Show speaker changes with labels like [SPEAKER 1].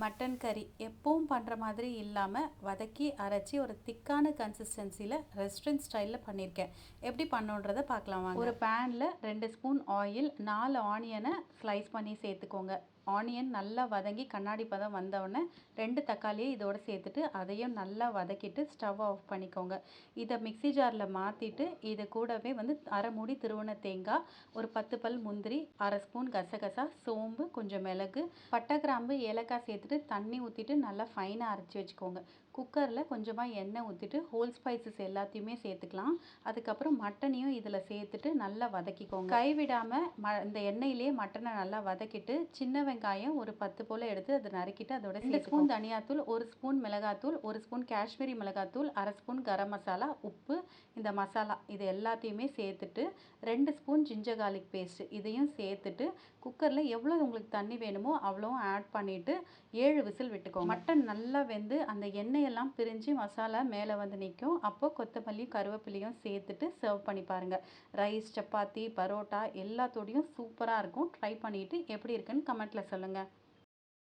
[SPEAKER 1] Mutton கறி எப்பவும் பண்ணுற மாதிரி இல்லாமல் வதக்கி அரைச்சி ஒரு திக்கான கன்சிஸ்டன்சியில் ரெஸ்டாரண்ட் ஸ்டைலில் பண்ணியிருக்கேன். எப்படி பண்ணுன்றதை பார்க்கலாம் வாங்க. ஒரு பேனில் 2 ஸ்பூன் ஆயில், 4 ஆனியனை ஸ்லைஸ் பண்ணி சேர்த்துக்கோங்க. ஆனியன் நல்லா வதங்கி கண்ணாடி பதம் வந்தவுடனே 2 தக்காளியை இதோடு சேர்த்துட்டு அதையும் நல்லா வதக்கிட்டு ஸ்டவ் ஆஃப் பண்ணிக்கோங்க. இதை மிக்ஸி ஜாரில் மாற்றிட்டு இது கூடவே அரை மூடி திருவன தேங்காய், ஒரு 10 பல் முந்திரி, அரை ஸ்பூன் கசகசா, சோம்பு, கொஞ்சம் மிளகு, பட்டை, கிராம்பு, ஏலக்காய் சேர்த்துட்டு தண்ணி ஊற்றிட்டு நல்லா ஃபைனாக அரைச்சி வச்சுக்கோங்க. குக்கரில் கொஞ்சமாக எண்ணெய் ஊற்றிட்டு ஹோல் ஸ்பைசஸ் எல்லாத்தையுமே சேர்த்துக்கலாம். அதுக்கப்புறம் மட்டனையும் இதில் சேர்த்துட்டு நல்லா வதக்கிக்கோங்க. கைவிடாமல் இந்த எண்ணெயிலே மட்டனை நல்லா வதக்கிட்டு சின்ன வெங்காயம் ஒரு 10 போல் எடுத்து அதை நறுக்கிட்டு அதோட 2 ஸ்பூன் தனியாத்தூள், 1 ஸ்பூன் மிளகாத்தூள், 1 ஸ்பூன் காஷ்மீரி மிளகாத்தூள், அரை ஸ்பூன் கரம் மசாலா, உப்பு, இந்த மசாலா இது எல்லாத்தையுமே சேர்த்துட்டு 2 ஸ்பூன் ஜிஞ்சர் கார்லிக் பேஸ்ட் இதையும் சேர்த்துட்டு குக்கரில் எவ்வளோ உங்களுக்கு தண்ணி வேணுமோ அவ்வளோவும் ஆட் பண்ணிவிட்டு 7 விசில் விட்டுக்கோங்க. மட்டன் நல்லா வெந்து அந்த எண்ணெயெல்லாம் பிரிஞ்சு மசாலா மேலே நிற்கும். அப்போ கொத்தமல்லி, கருவேப்பிலையும் சேர்த்துட்டு சர்வ் பண்ணி பாருங்கள். ரைஸ், சப்பாத்தி, பரோட்டா எல்லாத்தோடையும் சூப்பராக இருக்கும். ட்ரை பண்ணிவிட்டு எப்படி இருக்குன்னு கமெண்ட்டில் சொல்லுங்கள்.